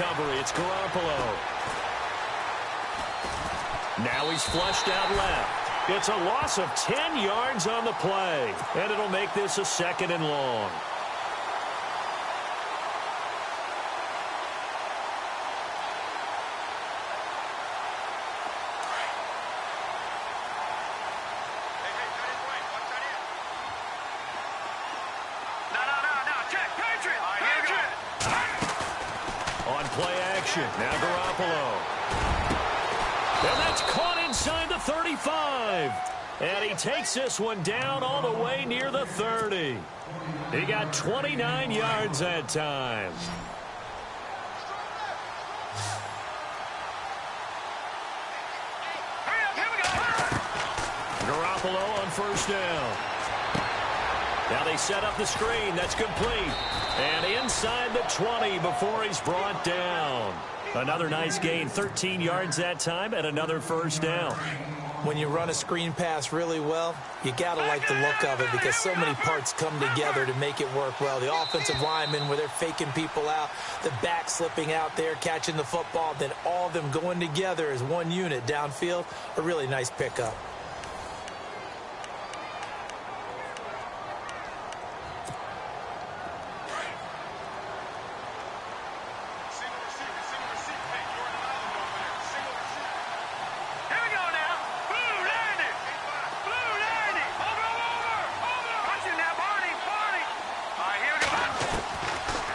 recovery. It's Garoppolo. Now he's flushed out left. It's a loss of 10 yards on the play, and it'll make this a 2nd and long. On play action, now Garoppolo. And that's caught inside the 35. And he takes this one down all the way near the 30. He got 29 yards that time. Garoppolo on 1st down. Now they set up the screen. That's complete. And inside the 20 before he's brought down. Another nice gain, 13 yards that time, and another 1st down. When you run a screen pass really well, you got to like the look of it because so many parts come together to make it work well. The offensive linemen, where they're faking people out, the back slipping out there, catching the football, then all of them going together as one unit downfield, a really nice pickup.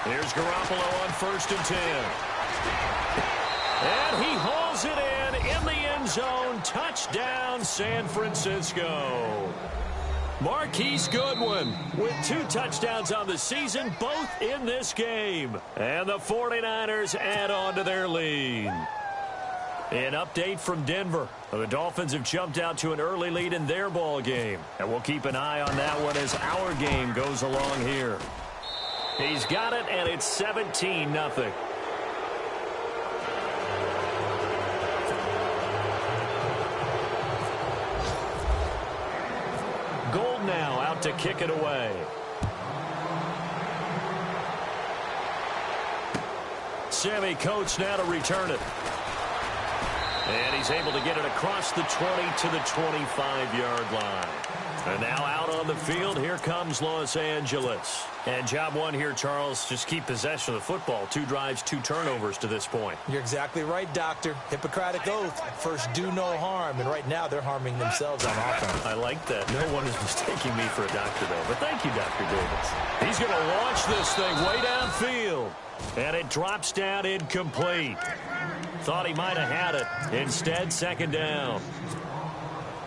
Here's Garoppolo on 1st and 10. And he hauls it in the end zone. Touchdown, San Francisco. Marquise Goodwin with 2 touchdowns on the season, both in this game. And the 49ers add on to their lead. An update from Denver. The Dolphins have jumped out to an early lead in their ball game. And we'll keep an eye on that one as our game goes along here. He's got it, and it's 17-0. Gold now out to kick it away. Sammy Coates now to return it. And he's able to get it across the 20 to the 25-yard line. And now out on the field, here comes Los Angeles. And job one here, Charles, just keep possession of the football. 2 drives, 2 turnovers to this point. You're exactly right, Doctor. Hippocratic oath. First, do no harm. And right now, they're harming themselves on offense. I like that. No one is mistaking me for a doctor, though. But thank you, Dr. Davis. He's going to launch this thing way downfield. And it drops down incomplete. Thought he might have had it. Instead, 2nd down.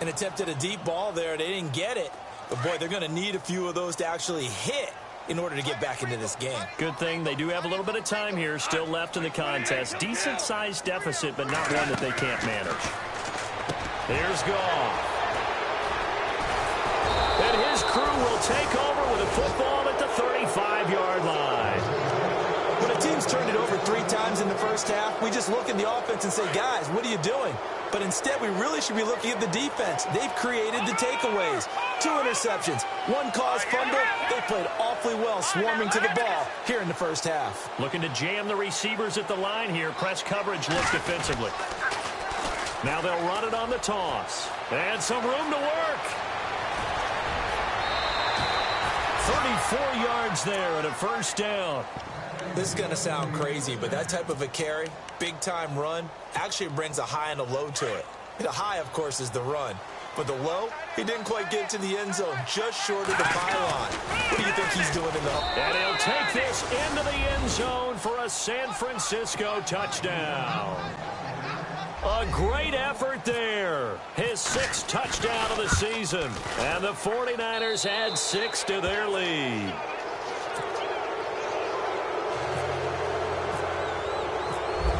And attempted a deep ball there. They didn't get it. But, boy, they're going to need a few of those to actually hit in order to get back into this game. Good thing they do have a little bit of time here still left in the contest. Decent-sized deficit, but not one that they can't manage. Here's Goff. And his crew will take over with a football at the 35-yard line. When a team's turned it over 3 times in the first half, we just look at the offense and say, guys, what are you doing? But instead, we really should be looking at the defense. They've created the takeaways. 2 interceptions, 1 caused fumble. They played awfully well swarming to the ball here in the first half. Looking to jam the receivers at the line here. Press coverage looks defensively. Now they'll run it on the toss. And some room to work. 34 yards there and a 1st down. This is going to sound crazy, but that type of a carry, big-time run, actually brings a high and a low to it. The high, of course, is the run. But the low, he didn't quite get to the end zone, just short of the pylon. What do you think he's doing in the... And he'll take this into the end zone for a San Francisco touchdown. A great effort there. His 6th touchdown of the season. And the 49ers add 6 to their lead.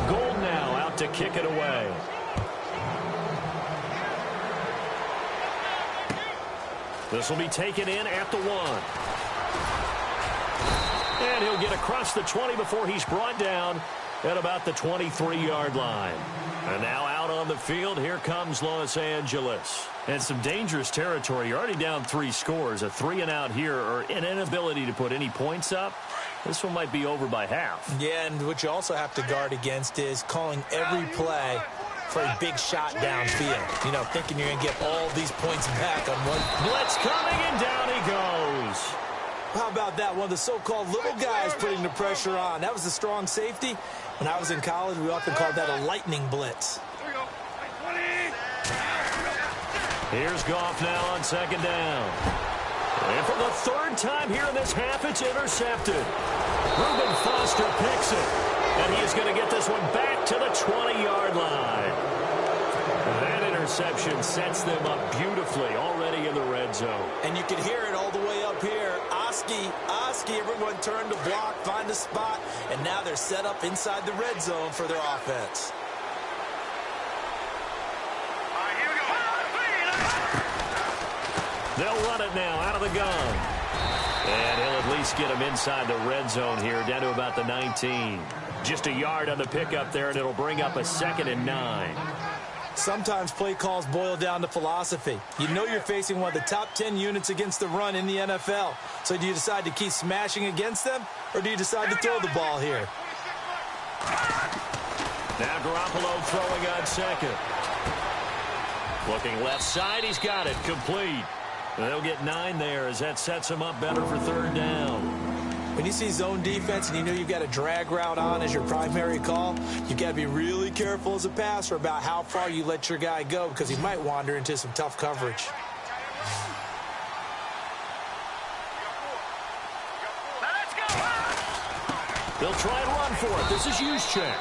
Gold now out to kick it away. This will be taken in at the 1. And he'll get across the 20 before he's brought down at about the 23-yard line. And now out on the field, here comes Los Angeles. And some dangerous territory. You're already down 3 scores. A 3-and-out here, or an inability to put any points up, This one might be over by half. Yeah, and what you also have to guard against is calling every play for a big shot downfield. You know, thinking you're going to get all these points back on one. Blitz coming, and down he goes. How about that? One of the so-called little guys putting the pressure on. That was the strong safety. When I was in college, we often called that a lightning blitz. Here's Goff now on second down. And for the third time here in this half, it's intercepted. Reuben Foster picks it. And he is going to get this one back to the 20-yard line. That interception sets them up beautifully already in the red zone. And you can hear it all the way up here. Oski, everyone turned to block, find a spot, and now they're set up inside the red zone for their offense. They'll run it now out of the gun. And he'll at least get him inside the red zone here, down to about the 19. Just a yard on the pickup there, and it'll bring up a 2nd and 9. Sometimes play calls boil down to philosophy. You know you're facing one of the top 10 units against the run in the NFL. So do you decide to keep smashing against them, or do you decide to throw the ball here? Now Garoppolo throwing on second. Looking left side, he's got it, complete. They'll get 9 there as that sets him up better for third down. When you see zone defense and you know you've got a drag route on as your primary call, you've got to be really careful as a passer about how far you let your guy go because he might wander into some tough coverage. They'll try and run for it. This is Juszczyk.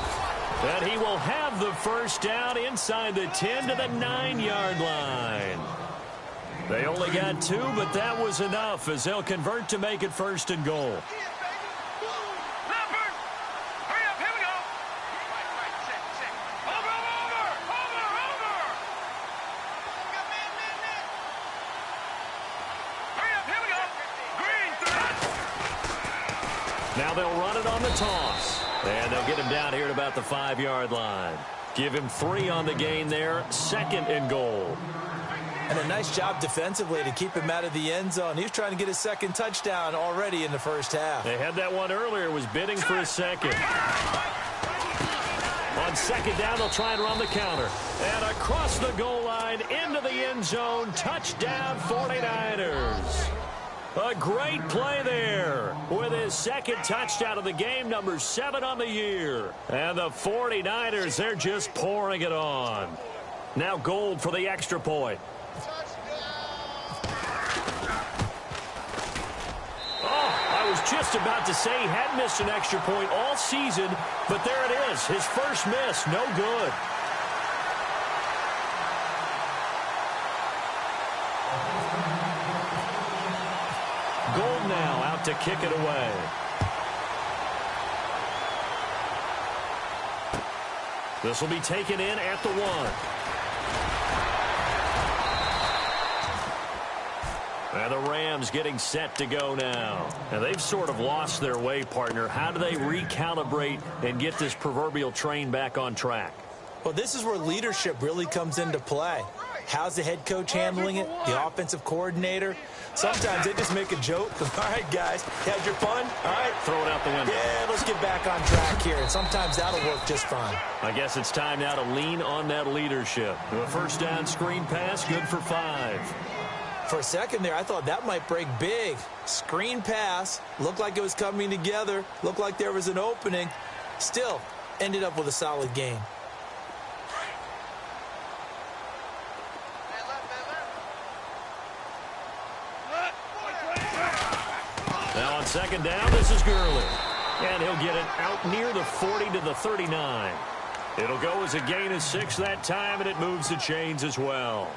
And he will have the first down inside the 10 to the 9-yard line. They only got 2, but that was enough as they'll convert to make it 1st and goal. Now they'll run it on the toss. And they'll get him down here at about the 5-yard line. Give him 3 on the gain there, 2nd and goal. And a nice job defensively to keep him out of the end zone. He was trying to get his 2nd touchdown already in the first half. They had that one earlier, was bidding for a 2nd. On 2nd down, they'll try and run the counter. And across the goal line, into the end zone, touchdown 49ers. A great play there with his 2nd touchdown of the game, number 7 on the year. And the 49ers, they're just pouring it on. Now Gold for the extra point. I was just about to say he had missed an extra point all season, but there it is, his first miss, no good. Gold now out to kick it away. This will be taken in at the 1. And the Rams getting set to go now. And they've sort of lost their way, partner. How do they recalibrate and get this proverbial train back on track? Well, this is where leadership really comes into play. How's the head coach handling it? The offensive coordinator? Sometimes they just make a joke. All right, guys, had your fun? All right. Throw it out the window. Yeah, let's get back on track here. And sometimes that'll work just fine. I guess it's time now to lean on that leadership. A first down screen pass, good for 5. For a second there, I thought that might break big. Screen pass, looked like it was coming together, looked like there was an opening. Still, ended up with a solid game. Now on 2nd down, this is Gurley. And he'll get it out near the 40 to the 39. It'll go as a gain of 6 that time, and it moves the chains as well.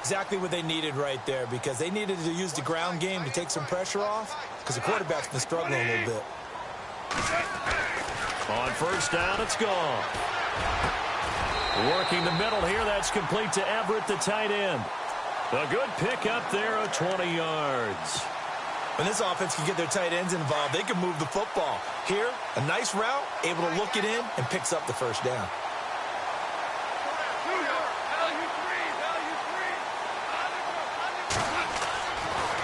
Exactly what they needed right there, because they needed to use the ground game to take some pressure off, because the quarterback's been struggling a little bit. On 1st down, it's gone. Working the middle here, that's complete to Everett, the tight end. A good pickup there of 20 yards. When this offense can get their tight ends involved, they can move the football. Here, a nice route, able to look it in, and picks up the first down.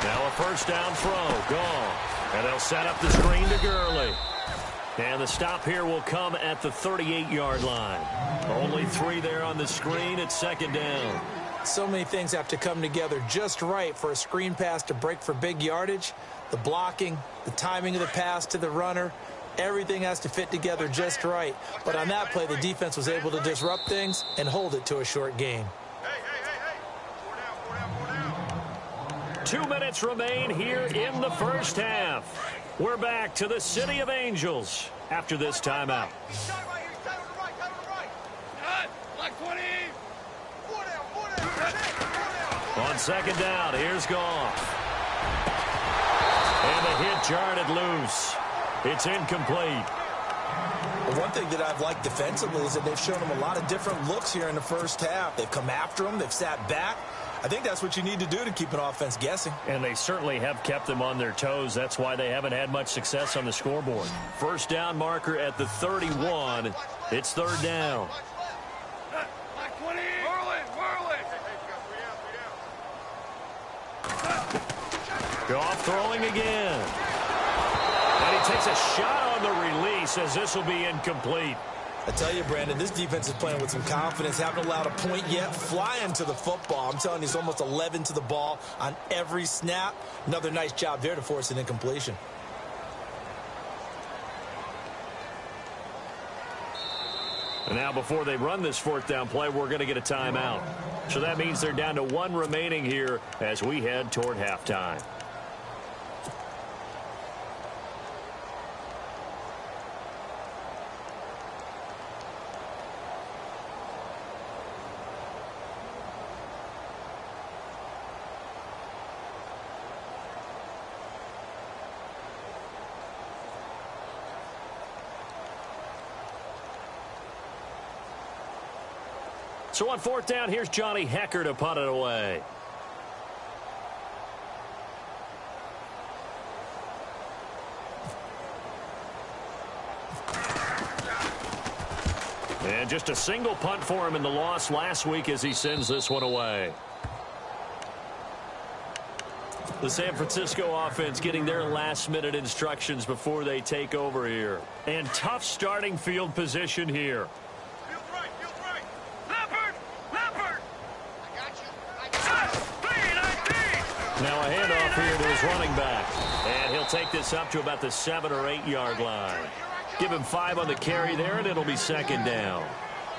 Now a first down throw, gone. And they'll set up the screen to Gurley. And the stop here will come at the 38-yard line. Only 3 there on the screen at second down. So many things have to come together just right for a screen pass to break for big yardage. The blocking, the timing of the pass to the runner, everything has to fit together just right. But on that play, the defense was able to disrupt things and hold it to a short gain. 2 minutes remain here in the first half. We're back to the City of Angels after this timeout. On second down, here's Goff. And the hit jarred it loose. It's incomplete. Well, one thing that I've liked defensively is that they've shown them a lot of different looks here in the first half. They've come after them. They've sat back. I think that's what you need to do to keep an offense guessing. And they certainly have kept them on their toes. That's why they haven't had much success on the scoreboard. First down marker at the 31. It's third down. Goff throwing again. And he takes a shot on the release as this will be incomplete. I tell you, Brandon, this defense is playing with some confidence. Haven't allowed a point yet. Flying to the football. I'm telling you, it's almost 11 to the ball on every snap. Another nice job there to force an incompletion. And now before they run this fourth down play, we're going to get a timeout. So that means they're down to 1 remaining here as we head toward halftime. So on fourth down, here's Johnny Hecker to punt it away. And just a single punt for him in the loss last week as he sends this one away. The San Francisco offense getting their last-minute instructions before they take over here. And tough starting field position here. Now a handoff here to his running back. And he'll take this up to about the 7 or 8 yard line. Give him 5 on the carry there, and it'll be second down.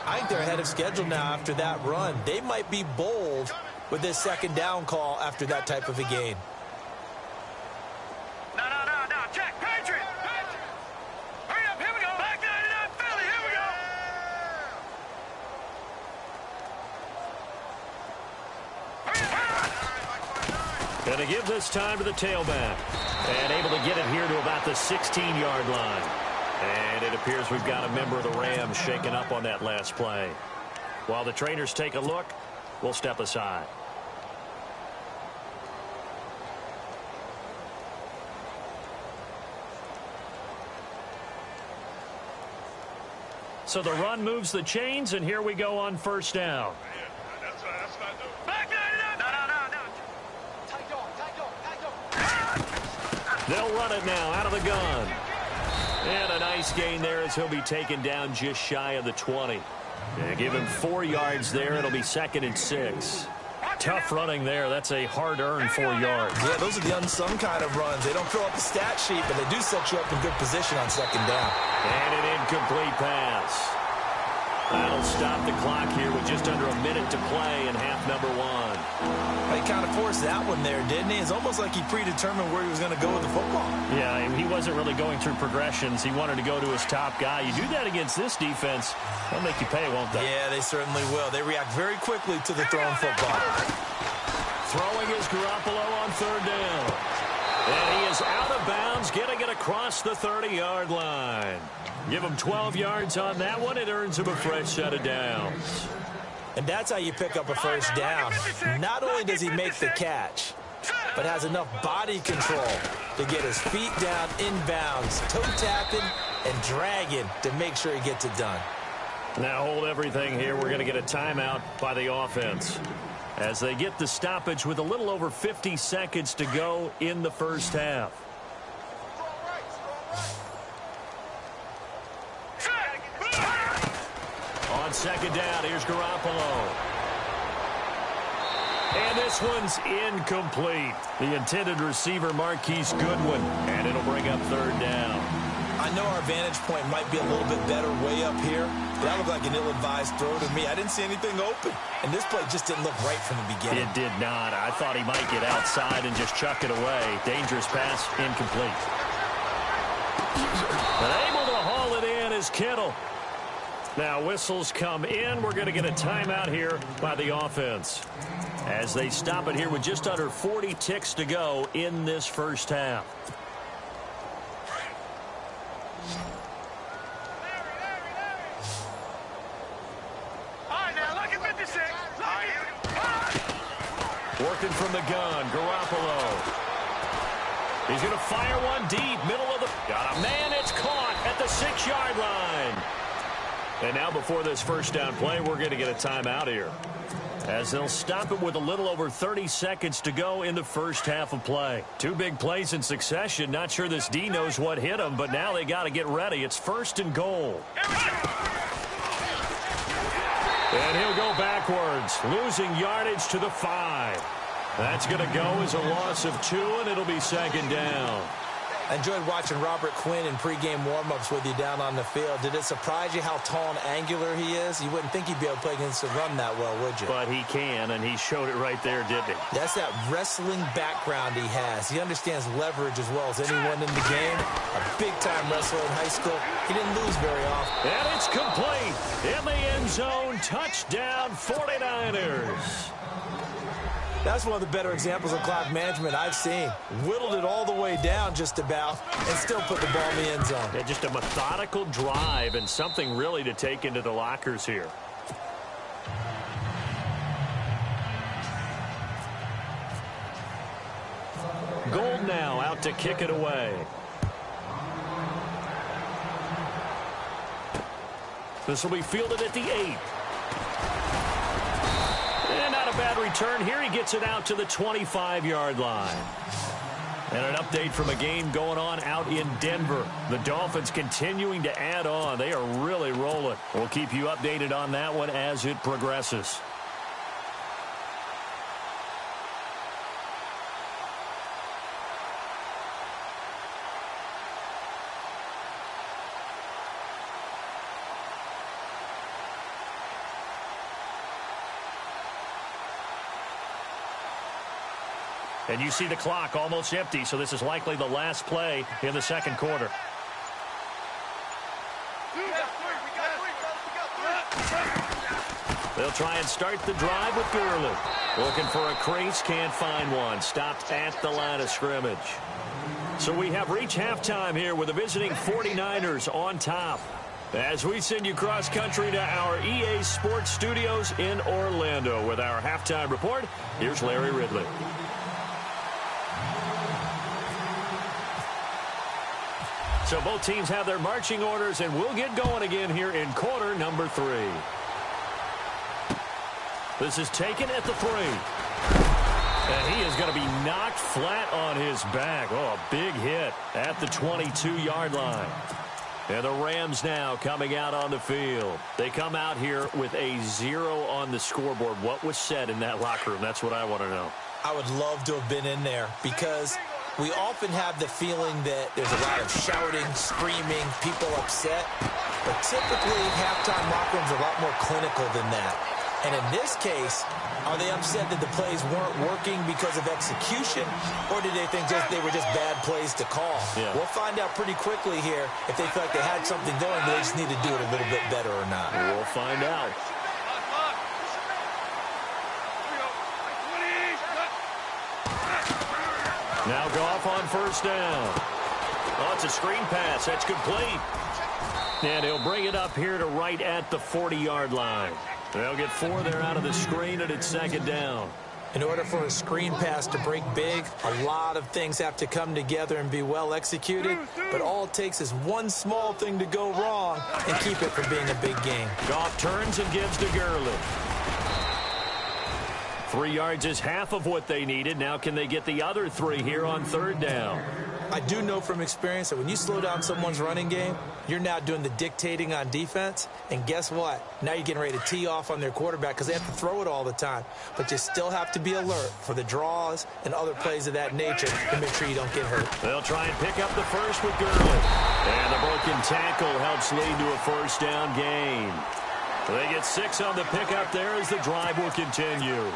I think they're ahead of schedule now after that run. They might be bold with this second down call after that type of a gain. No. Check. Patriot. Hurry up. Here we go. Back 99 Philly. Here we go. Going to give this time to the tailback. And able to get it here to about the 16-yard line. And it appears we've got a member of the Rams shaken up on that last play. While the trainers take a look, we'll step aside. So the run moves the chains, and here we go on first down. That's what I do. Back 99. No. They'll run it now out of the gun. And a nice gain there as he'll be taken down just shy of the 20. And give him 4 yards there. It'll be second and 6. Tough running there. That's a hard-earned 4 yards. Yeah, those are the unsung kind of runs. They don't fill up the stat sheet, but they do set you up in good position on second down. And an incomplete pass. That'll stop the clock here with just under a minute to play in half number 1. He kind of forced that one there, didn't he? It's almost like he predetermined where he was going to go with the football. Yeah, he wasn't really going through progressions. He wanted to go to his top guy. You do that against this defense, they'll make you pay, won't they? Yeah, they certainly will. They react very quickly to the thrown football. Throwing is Garoppolo on third down. And he is out of bounds, getting it across the 30-yard line. Give him 12 yards on that one. It earns him a fresh set of downs. And that's how you pick up a first down. Not only does he make the catch, but has enough body control to get his feet down inbounds, toe tapping and dragging to make sure he gets it done. Now hold everything here. We're going to get a timeout by the offense as they get the stoppage with a little over 50 seconds to go in the first half. On second down, here's Garoppolo. And this one's incomplete. The intended receiver, Marquise Goodwin. And it'll bring up third down. I know our vantage point might be a little bit better way up here. That looked like an ill-advised throw to me. I didn't see anything open. And this play just didn't look right from the beginning. It did not. I thought he might get outside and just chuck it away. Dangerous pass, incomplete. But able to haul it in is Kittle. Now whistles come in. We're going to get a timeout here by the offense, as they stop it here with just under 40 ticks to go in this first half. All right, now look at 56. Working from the gun, Garoppolo. He's going to fire one deep, middle of the... Got a man, it's caught at the 6-yard line. And now before this first down play, we're going to get a timeout here, as they'll stop it with a little over 30 seconds to go in the first half of play. Two big plays in succession. Not sure this D knows what hit him, but now they got to get ready. It's first and goal. And he'll go backwards, losing yardage to the 5. That's going to go as a loss of 2, and it'll be second down. I enjoyed watching Robert Quinn in pregame warm-ups with you down on the field. Did it surprise you how tall and angular he is? You wouldn't think he'd be able to play against the run that well, would you? But he can, and he showed it right there, didn't he? That's that wrestling background he has. He understands leverage as well as anyone in the game. A big-time wrestler in high school. He didn't lose very often. And it's complete. In the end zone, touchdown 49ers. That's one of the better examples of clock management I've seen. Whittled it all the way down just about and still put the ball in the end zone. Yeah, just a methodical drive and something really to take into the lockers here. Gold now out to kick it away. This will be fielded at the 8. And not a bad return here. He gets it out to the 25-yard line. And an update from a game going on out in Denver. The Dolphins continuing to add on. They are really rolling. We'll keep you updated on that one as it progresses. And you see the clock almost empty, so this is likely the last play in the second quarter. They'll try and start the drive with Gurley. Looking for a crease, can't find one. Stopped at the line of scrimmage. So we have reached halftime here with the visiting 49ers on top. As we send you cross-country to our EA Sports Studios in Orlando with our halftime report, here's Larry Ridley. So both teams have their marching orders, and we'll get going again here in quarter number 3. This is taken at the 3. And he is going to be knocked flat on his back. Oh, a big hit at the 22-yard line. And the Rams now coming out on the field. They come out here with a 0 on the scoreboard. What was said in that locker room? That's what I want to know. I would love to have been in there because we often have the feeling that there's a lot of shouting, screaming, people upset. But typically, halftime locker rooms are a lot more clinical than that. And in this case, are they upset that the plays weren't working because of execution, or did they think they were just bad plays to call? Yeah. We'll find out pretty quickly here if they feel like they had something going, but they just need to do it a little bit better or not. We'll find out. Now Goff on first down. Oh, it's a screen pass. That's complete. And he'll bring it up here to right at the 40-yard line. They'll get 4 there out of the screen, and it's second down. In order for a screen pass to break big, a lot of things have to come together and be well executed. But all it takes is one small thing to go wrong and keep it from being a big game. Goff turns and gives to Gurley. 3 yards is half of what they needed. Now can they get the other 3 here on third down? I do know from experience that when you slow down someone's running game, you're now doing the dictating on defense. And guess what? Now you're getting ready to tee off on their quarterback because they have to throw it all the time. But you still have to be alert for the draws and other plays of that nature to make sure you don't get hurt. They'll try and pick up the first with Gurley. And the broken tackle helps lead to a first down gain. They get 6 on the pickup there as the drive will continue.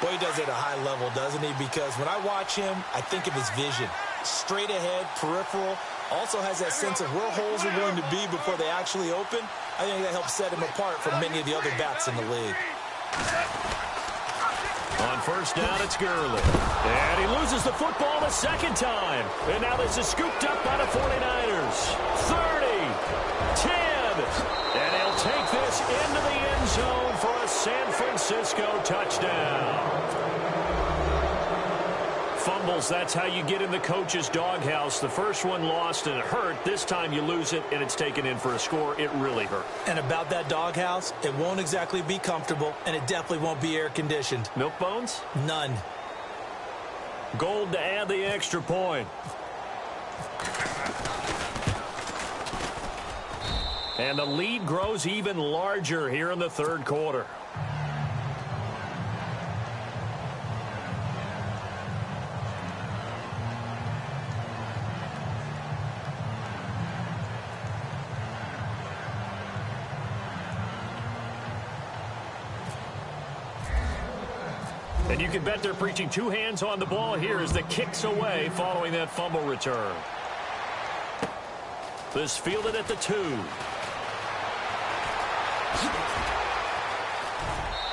Boy, he does it at a high level, doesn't he? Because when I watch him, I think of his vision. Straight ahead, peripheral. Also has that sense of where holes are going to be before they actually open. I think that helps set him apart from many of the other backs in the league. On first down, it's Gurley. And he loses the football the second time. And now this is scooped up by the 49ers. 30, 10. And he'll take this into the end zone for a San Francisco touchdown. Fumbles, that's how you get in the coach's doghouse. The first one lost and it hurt. This time you lose it and it's taken in for a score. It really hurt. And about that doghouse, it won't exactly be comfortable, and it definitely won't be air-conditioned. Milk bones? None. Gold to add the extra point. And the lead grows even larger here in the third quarter. And you can bet they're preaching 2 hands on the ball here as the kick's away following that fumble return. This fielded at the 2.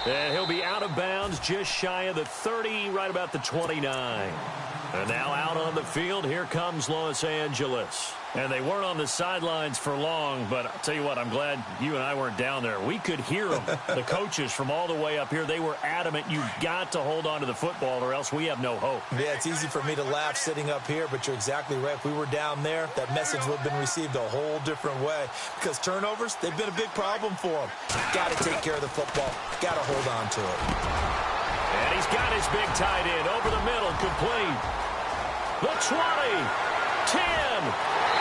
And he'll be out of bounds just shy of the 30, right about the 29. And now out on the field, here comes Los Angeles. And they weren't on the sidelines for long, but I'll tell you what, I'm glad you and I weren't down there. We could hear them, the coaches from all the way up here. They were adamant, you've got to hold on to the football or else we have no hope. Yeah, it's easy for me to laugh sitting up here, but you're exactly right. If we were down there, that message would have been received a whole different way. Because turnovers, they've been a big problem for them. Got to take care of the football. Got to hold on to it. And he's got his big tight end over the middle, complete. The 20, 10,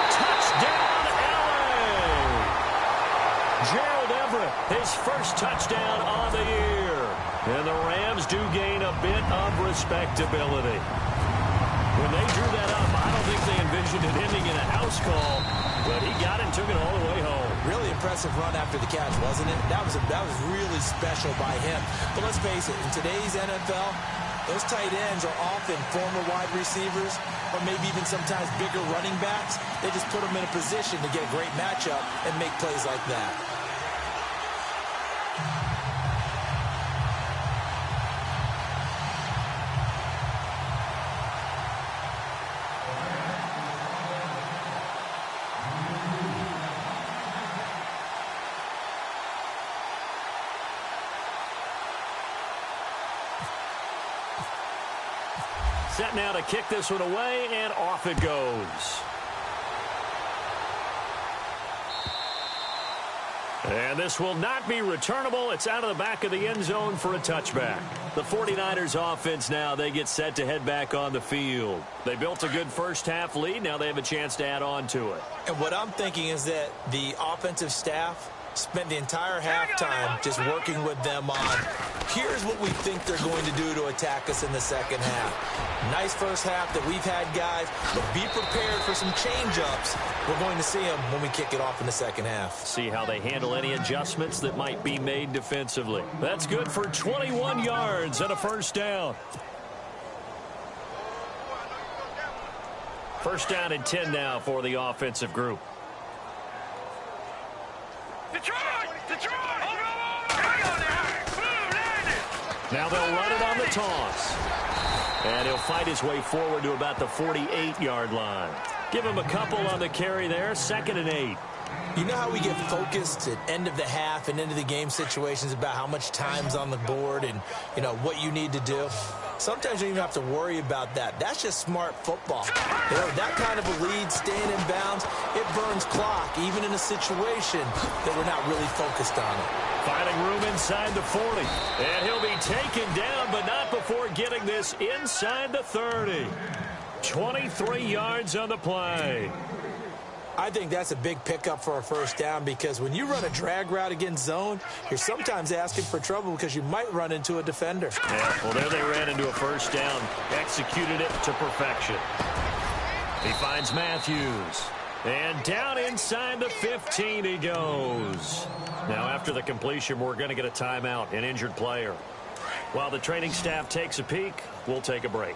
touchdown, LA! Gerald Everett, his first touchdown on the year. And the Rams do gain a bit of respectability. When they drew that up, I don't think they envisioned it ending in a house call, but he got it and took it all the way home. Really impressive run after the catch, wasn't it? That was really special by him. But let's face it, in today's NFL, those tight ends are often former wide receivers or maybe even sometimes bigger running backs. They just put them in a position to get a great matchup and make plays like that. Set now to kick this one away, and off it goes. And this will not be returnable. It's out of the back of the end zone for a touchback. The 49ers offense now, they get set to head back on the field. They built a good first half lead. Now they have a chance to add on to it. And what I'm thinking is that the offensive staff spent the entire halftime just working with them on, here's what we think they're going to do to attack us in the second half. Nice first half that we've had, guys, but be prepared for some change-ups. We're going to see them when we kick it off in the second half. See how they handle any adjustments that might be made defensively. That's good for 21 yards and a first down. First down and 10 now for the offensive group. Detroit! Detroit! Hang on now! Blue landed! Now they'll run it on the toss. And he'll fight his way forward to about the 48-yard line. Give him a couple on the carry there, 2nd and 8. You know how we get focused at end of the half and into the game situations about how much time's on the board and, you know, what you need to do? Sometimes you don't even have to worry about that. That's just smart football. You know, that kind of a lead, staying in bounds, it burns clock, even in a situation that we're not really focused on it. Finding room inside the 40. And he'll be taken down, but not before getting this inside the 30. 23 yards on the play. I think that's a big pickup for a first down because when you run a drag route against zone, you're sometimes asking for trouble because you might run into a defender. Yeah, well, there they ran into a first down. Executed it to perfection. He finds Matthews. And down inside the 15 he goes. Now, after the completion, we're going to get a timeout, an injured player. While the training staff takes a peek, we'll take a break.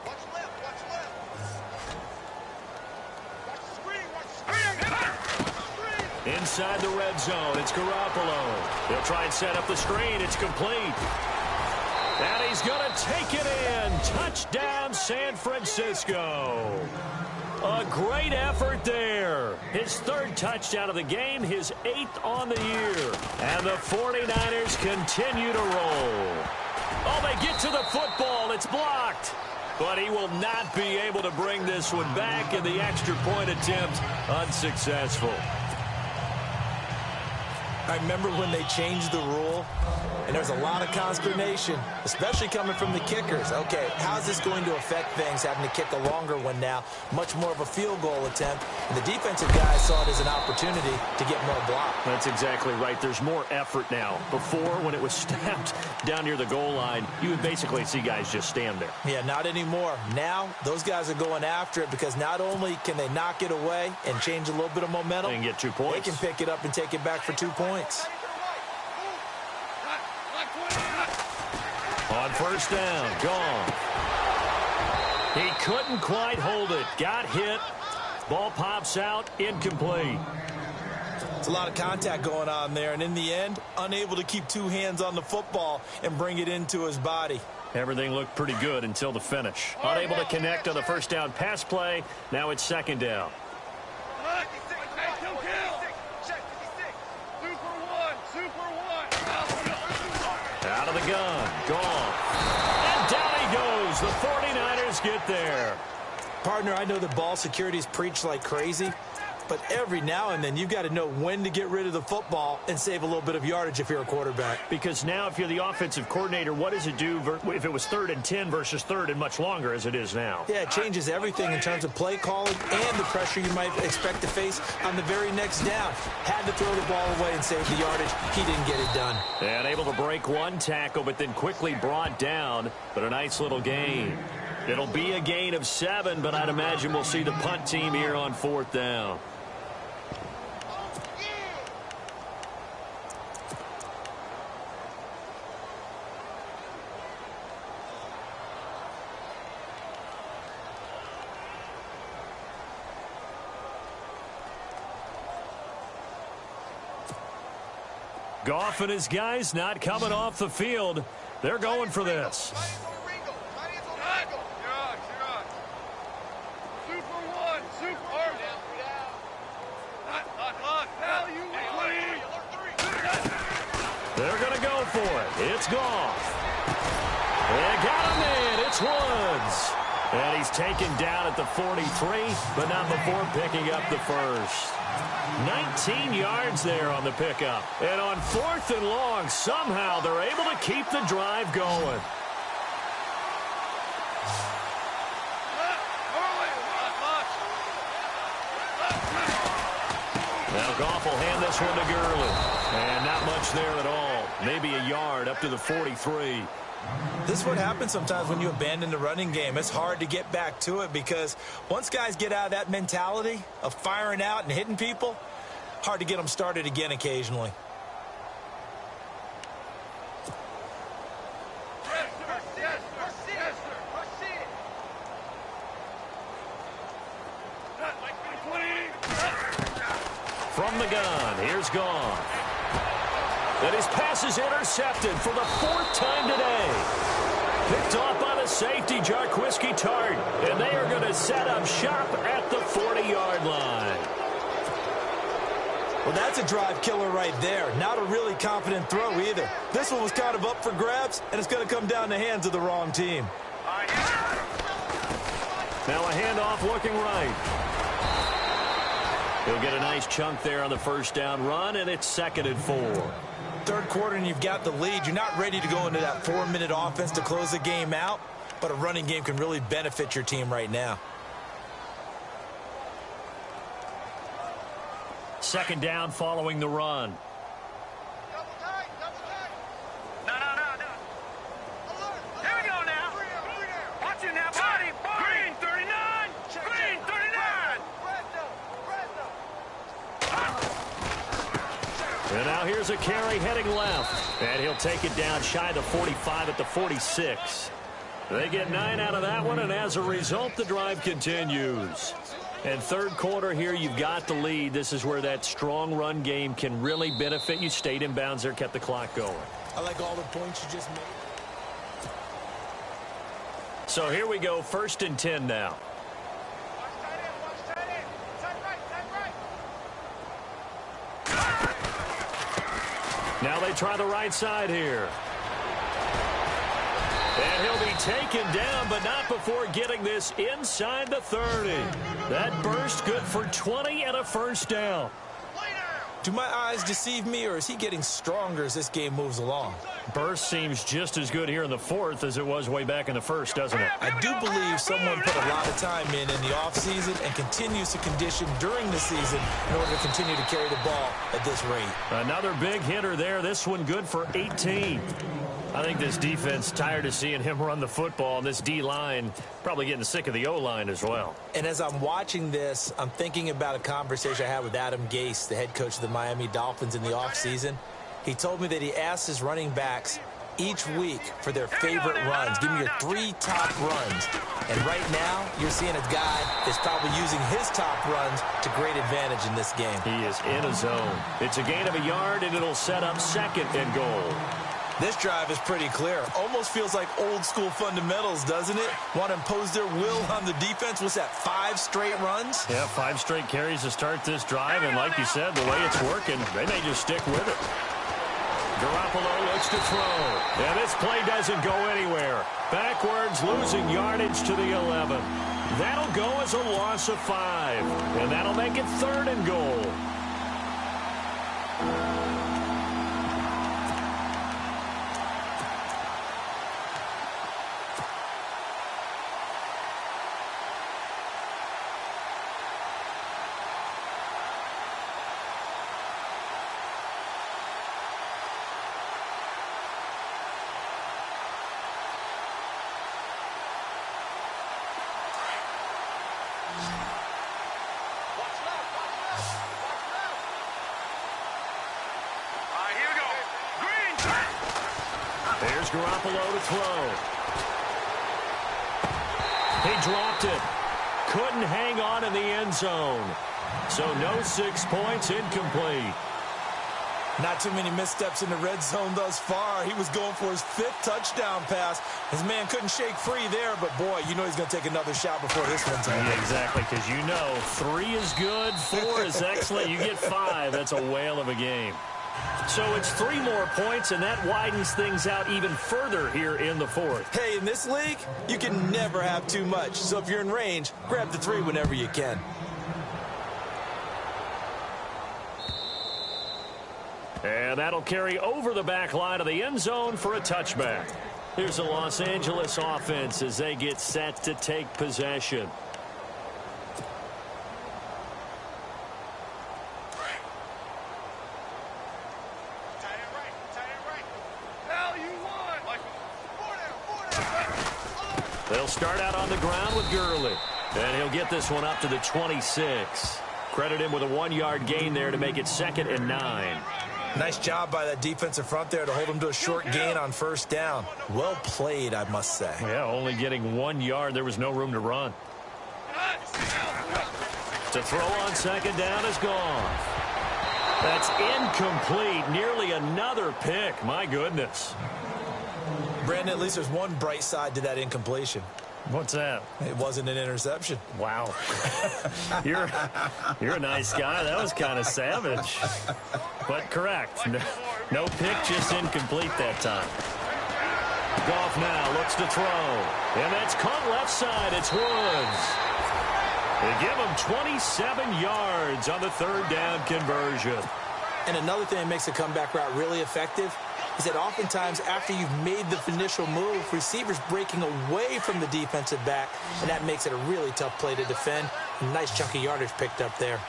Inside the red zone, it's Garoppolo. He'll try and set up the screen. It's complete. And he's going to take it in. Touchdown, San Francisco. A great effort there. His third touchdown of the game, his 8th on the year. And the 49ers continue to roll. Oh, they get to the football. It's blocked. But he will not be able to bring this one back, and the extra point attempt unsuccessful. I remember when they changed the rule, and there's a lot of consternation, especially coming from the kickers. Okay, how's this going to affect things, having to kick a longer one now, much more of a field goal attempt, and the defensive guys saw it as an opportunity to get more block. That's exactly right. There's more effort now. Before, when it was snapped down near the goal line, you would basically see guys just stand there. Yeah, not anymore. Now, those guys are going after it because not only can they knock it away and change a little bit of momentum, and get 2 points. They can pick it up and take it back for 2 points. On first down, gone. He couldn't quite hold it. Got hit. Ball pops out, incomplete. It's a lot of contact going on there, and in the end, unable to keep 2 hands on the football and bring it into his body. Everything looked pretty good until the finish. Unable to connect on the first down pass play. Now it's second down. Out of the gun, gone. And down he goes. The 49ers get there. Partner, I know that ball security is preached like crazy, but every now and then you've got to know when to get rid of the football and save a little bit of yardage if you're a quarterback. Because now if you're the offensive coordinator, what does it do if it was 3rd and 10 versus 3rd and much longer as it is now? Yeah, it changes everything in terms of play calling and the pressure you might expect to face on the very next down. Had to throw the ball away and save the yardage. He didn't get it done. And able to break one tackle, but then quickly brought down. But a nice little gain. It'll be a gain of 7, but I'd imagine we'll see the punt team here on 4th down. Goff and his guys not coming off the field. They're going for this. They're going to go for it. It's Goff. They got him in. It's Woods. And he's taken down at the 43, but not before picking up the first. 19 yards there on the pickup. And on 4th and long, somehow they're able to keep the drive going. Now Goff will hand this one to Gurley. And not much there at all. Maybe a yard up to the 43. This is what happens sometimes when you abandon the running game. It's hard to get back to it because once guys get out of that mentality of firing out and hitting people, hard to get them started again occasionally. From the gun, here's Goff. And his pass is intercepted for the 4th time today. Picked off by the safety, Jarquiski Tart. And they are going to set up shop at the 40-yard line. Well, that's a drive killer right there. Not a really confident throw either. This one was kind of up for grabs, and it's going to come down the hands of the wrong team. Now a handoff looking right. He'll get a nice chunk there on the first down run, and it's 2nd and 4. Third quarter and you've got the lead. You're not ready to go into that 4-minute offense to close the game out, but a running game can really benefit your team right now. second down following the run. No. Here we go now. Watch it now, buddy. Green 39. Green 39. And now here's a carry heading left. And he'll take it down shy of the 45 at the 46. They get 9 out of that one, and as a result, the drive continues. And third quarter here, you've got the lead. This is where that strong run game can really benefit you. Stayed in bounds there, kept the clock going. I like all the points you just made. So here we go, 1st and 10 now. Now they try the right side here. And he'll be taken down, but not before getting this inside the 30. That burst good for 20 and a first down. Do my eyes deceive me, or is he getting stronger as this game moves along? Burst seems just as good here in the 4th as it was way back in the 1st, doesn't it? I do believe someone put a lot of time in the offseason and continues to condition during the season in order to continue to carry the ball at this rate. Another big hitter there. This one good for 18. I think this defense tired of seeing him run the football, and this D-line probably getting sick of the O-line as well. And as I'm watching this, I'm thinking about a conversation I had with Adam Gase, the head coach of the Miami Dolphins in the offseason. He told me that he asked his running backs each week for their favorite runs. Give me your 3 top runs. And right now, you're seeing a guy that's probably using his top runs to great advantage in this game. He is in a zone. It's a gain of a yard, and it'll set up 2nd and goal. This drive is pretty clear. Almost feels like old school fundamentals, doesn't it? Want to impose their will on the defense. What's that, 5 straight runs? Yeah, 5 straight carries to start this drive, and like you said, the way it's working, they may just stick with it. Garoppolo looks to throw, and this play doesn't go anywhere. Backwards, losing yardage to the 11. That'll go as a loss of 5, and that'll make it 3rd and goal. There's Garoppolo to throw. He dropped it. Couldn't hang on in the end zone. So no 6 points, incomplete. Not too many missteps in the red zone thus far. He was going for his 5th touchdown pass. His man couldn't shake free there, but boy, you know he's going to take another shot before this one's over. Yeah, exactly, because you know 3 is good, 4 is excellent. You get 5. That's a whale of a game. So it's 3 more points, and that widens things out even further here in the 4th. Hey, in this league, you can never have too much. So if you're in range, grab the 3 whenever you can. And that'll carry over the back line of the end zone for a touchback. Here's the Los Angeles offense as they get set to take possession. They'll start out on the ground with Gurley. And he'll get this one up to the 26. Credit him with a 1-yard gain there to make it 2nd and 9. Nice job by that defensive front there to hold him to a short gain on 1st down. Well played, I must say. Yeah, only getting 1 yard. There was no room to run. To throw on 2nd down is gone. That's incomplete. Nearly another pick. My goodness. Brandon, at least there's one bright side to that incompletion. What's that? It wasn't an interception. Wow. You're a nice guy. That was kind of savage. But correct. No pick, just incomplete that time. Goff now looks to throw. And that's caught left side. It's Woods. They give him 27 yards on the 3rd down conversion. And another thing that makes the comeback route really effective is that oftentimes after you've made the initial move, receivers breaking away from the defensive back, and that makes it a really tough play to defend. A nice chunk of yardage picked up there.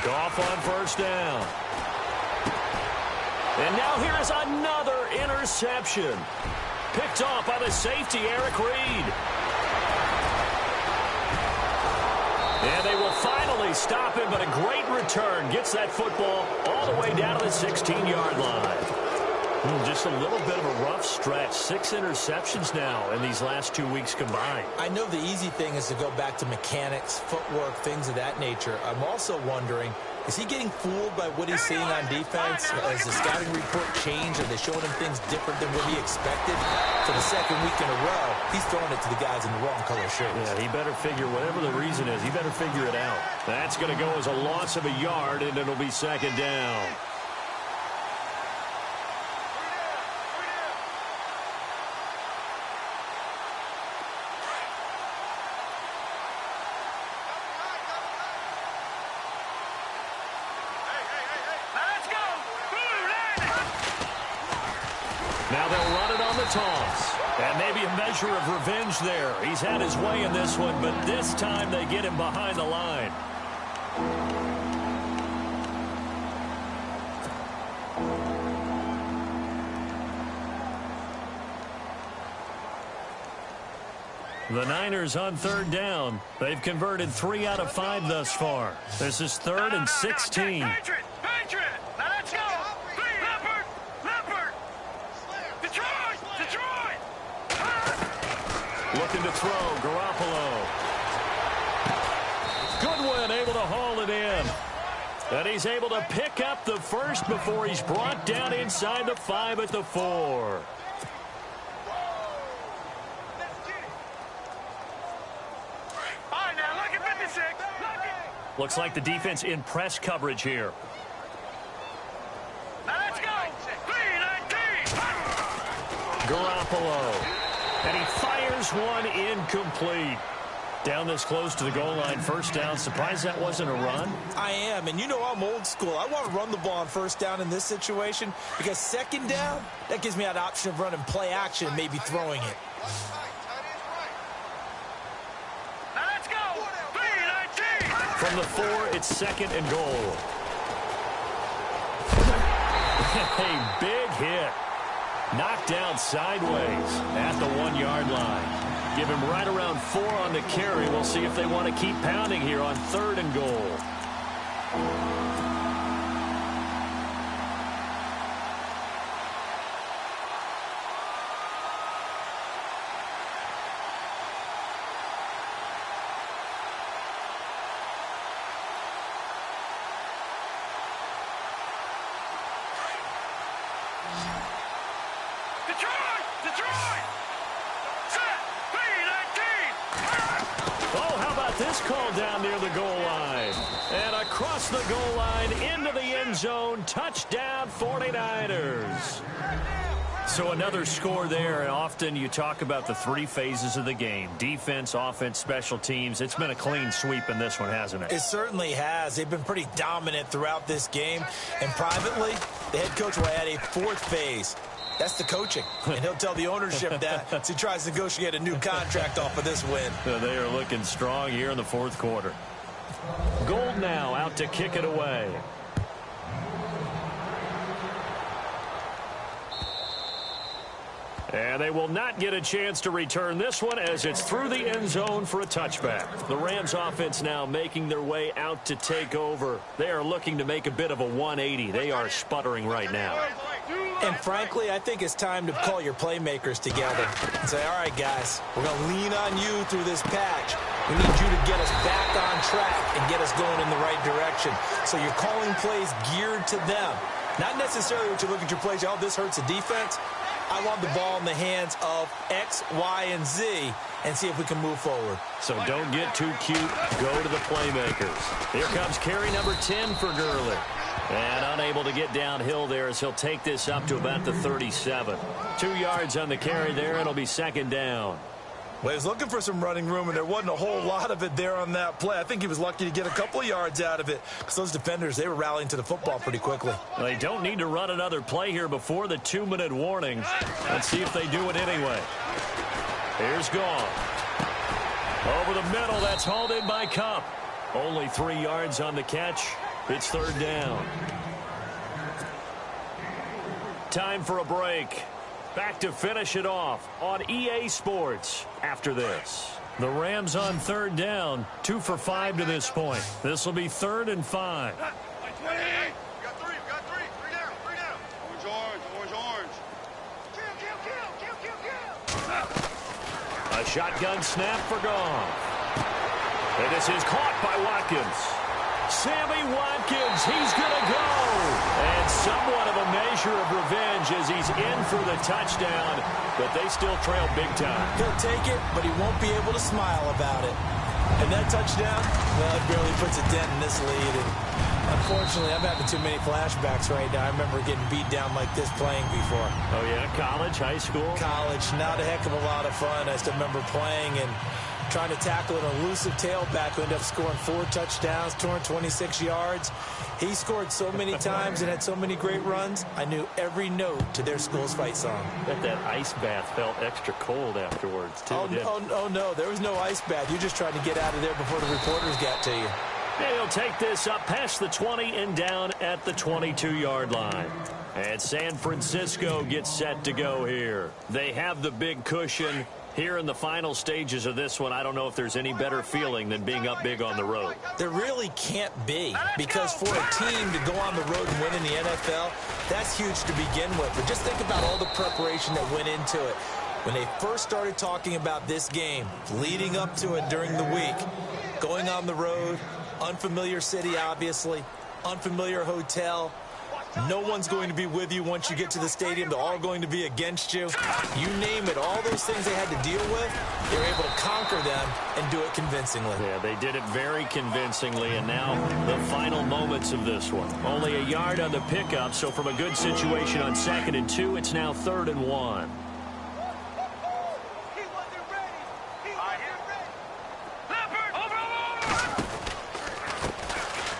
Goff on first down. And now here is another interception. Picked off by the safety, Eric Reed. And they will finally stop him, but a great return. Gets that football all the way down to the 16-yard line. Just a little bit of a rough stretch. 6 interceptions now in these last 2 weeks combined. I know the easy thing is to go back to mechanics, footwork, things of that nature. I'm also wondering, is he getting fooled by what he's seeing on defense? Has the scouting report changed? Are they showing him things different than what he expected? For the second week in a row, he's throwing it to the guys in the wrong color shirts. Yeah, he better figure, whatever the reason is, he better figure it out. That's going to go as a loss of a yard, and it'll be second down. Now they'll run it on the toss. And maybe a measure of revenge there. He's had his way in this one, but this time they get him behind the line. The Niners on third down. They've converted 3 out of 5 thus far. This is 3rd and 16. Patriot! Now let's go! Leopard! Detroit! Looking to throw, Garoppolo. Goodwin able to haul it in. And he's able to pick up the first before he's brought down inside the 5 at the 4. Looks like the defense in press coverage here. Now let's go! Garoppolo. And he fires one incomplete. Down this close to the goal line, first down. Surprised that wasn't a run? I am, and you know I'm old school. I want to run the ball on first down in this situation because second down, that gives me that option of running play action and maybe throwing it. Now let's go! From the 4, it's 2nd and goal. A big hit. Knocked down sideways at the 1-yard line. Give him right around 4 on the carry. We'll see if they want to keep pounding here on 3rd and goal. Detroit! Set! Oh, how about this call down near the goal line? And across the goal line into the end zone. Touchdown 49ers. So another score there, and often you talk about the 3 phases of the game. Defense, offense, special teams. It's been a clean sweep in this one, hasn't it? It certainly has. They've been pretty dominant throughout this game. And privately, the head coach will add a 4th phase. That's the coaching. And he'll tell the ownership that as he tries to negotiate a new contract off of this win. They are looking strong here in the 4th quarter. Gold now out to kick it away. And they will not get a chance to return this one as it's through the end zone for a touchback. The Rams offense now making their way out to take over. They are looking to make a bit of a 180. They are sputtering right now. And frankly, I think it's time to call your playmakers together and say, all right, guys, we're going to lean on you through this patch. We need you to get us back on track and get us going in the right direction. So you're calling plays geared to them. Not necessarily what you look at your plays, oh, this hurts the defense. I want the ball in the hands of X, Y, and Z and see if we can move forward. So don't get too cute. Go to the playmakers. Here comes carry number 10 for Gurley. And unable to get downhill there as he'll take this up to about the 37. 2 yards on the carry there. It'll be second down. Well, he was looking for some running room, and there wasn't a whole lot of it there on that play. I think he was lucky to get a couple of yards out of it because those defenders, they were rallying to the football pretty quickly. They don't need to run another play here before the 2-minute warning. Let's see if they do it anyway. Here's Goff. Over the middle, that's hauled in by Cup. Only 3 yards on the catch. It's third down. Time for a break. Back to finish it off on EA Sports after this. The Rams on third down, 2 for 5 to this point. This will be 3rd and 5. Got three down. Orange. Kill. A shotgun snap for Goff. And this is caught by Watkins. Sammy Watkins, he's going to go. And somewhat of a measure of revenge as he's in for the touchdown, but they still trail big time. He'll take it, but he won't be able to smile about it. And that touchdown, well, it barely puts a dent in this lead. And unfortunately, I'm having too many flashbacks right now. I remember getting beat down like this playing before. Oh, yeah? College, high school? College, not a heck of a lot of fun. I still remember playing and trying to tackle an elusive tailback who ended up scoring 4 touchdowns, 226 yards. He scored so many times and had so many great runs, I knew every note to their school's fight song. Bet that ice bath felt extra cold afterwards, too. Oh, no, there was no ice bath. You just tried to get out of there before the reporters got to you. They'll take this up past the 20 and down at the 22-yard line. And San Francisco gets set to go here. They have the big cushion. Here in the final stages of this one, I don't know if there's any better feeling than being up big on the road. There really can't be, because for a team to go on the road and win in the NFL, that's huge to begin with. But just think about all the preparation that went into it. When they first started talking about this game, leading up to it during the week, going on the road, unfamiliar city, obviously, unfamiliar hotel. No one's going to be with you once you get to the stadium. They're all going to be against you. You name it, all those things they had to deal with, they were able to conquer them and do it convincingly. Yeah, they did it very convincingly, and now the final moments of this one. Only a yard on the pickup, so from a good situation on 2nd and 2, it's now 3rd and 1.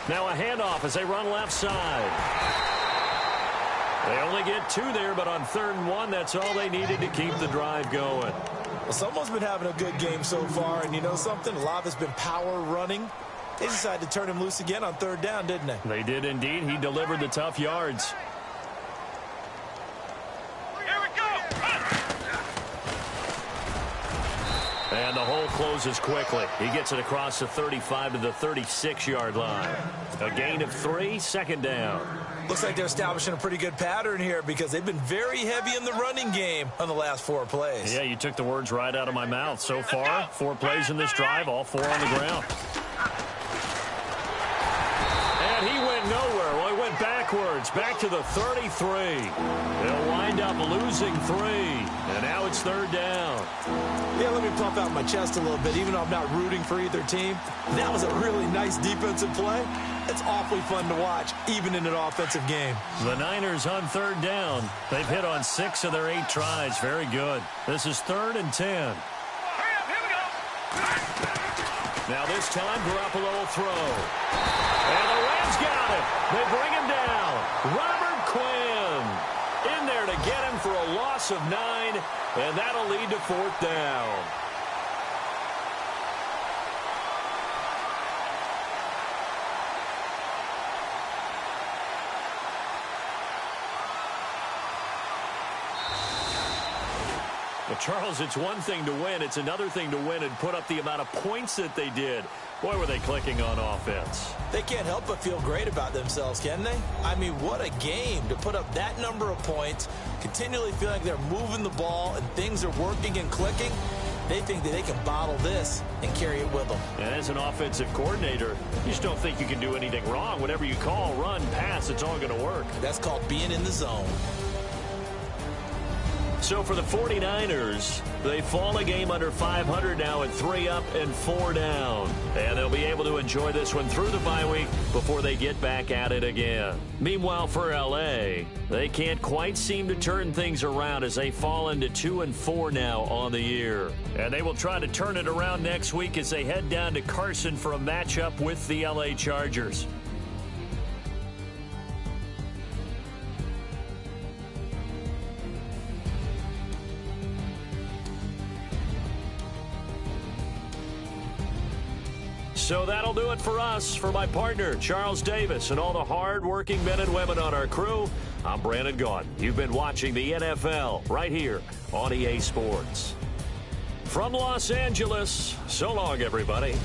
Now a handoff as they run left side. They only get 2 there, but on 3rd and 1, that's all they needed to keep the drive going. Well, someone's been having a good game so far, and you know something? A lot of it's been power running. They decided to turn him loose again on 3rd down, didn't they? They did indeed. He delivered the tough yards. Here we go. And the hole closes quickly. He gets it across the 35 to the 36-yard line. A gain of 3, 2nd down. Looks like they're establishing a pretty good pattern here because they've been very heavy in the running game on the last 4 plays. Yeah, you took the words right out of my mouth. So far, 4 plays in this drive, all 4 on the ground. And he went nowhere. Well, he went backwards, back to the 33. They'll wind up losing 3. And now it's 3rd down. Yeah, let me puff out my chest a little bit, even though I'm not rooting for either team. That was a really nice defensive play. It's awfully fun to watch, even in an offensive game. The Niners on 3rd down. They've hit on 6 of their 8 tries. Very good. This is 3rd and 10. Hurry up, here we go. Now this time, Garoppolo will throw. And the Rams got it. They bring him down. Robert Quinn in there to get him for a loss of 9, and that'll lead to 4th down. Well, Charles, it's one thing to win. It's another thing to win and put up the amount of points that they did. Boy, were they clicking on offense. They can't help but feel great about themselves, can they? I mean, what a game to put up that number of points, continually feeling like they're moving the ball and things are working and clicking. They think that they can bottle this and carry it with them. And as an offensive coordinator, you just don't think you can do anything wrong. Whatever you call, run, pass, it's all going to work. That's called being in the zone. So for the 49ers, they fall a game under 500 now at 3 up and 4 down. And they'll be able to enjoy this one through the bye week before they get back at it again. Meanwhile, for L.A., they can't quite seem to turn things around as they fall into 2 and 4 now on the year. And they will try to turn it around next week as they head down to Carson for a matchup with the L.A. Chargers. So that'll do it for us. For my partner, Charles Davis, and all the hard-working men and women on our crew, I'm Brandon Gaudin. You've been watching the NFL right here on EA Sports. From Los Angeles, so long, everybody.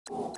You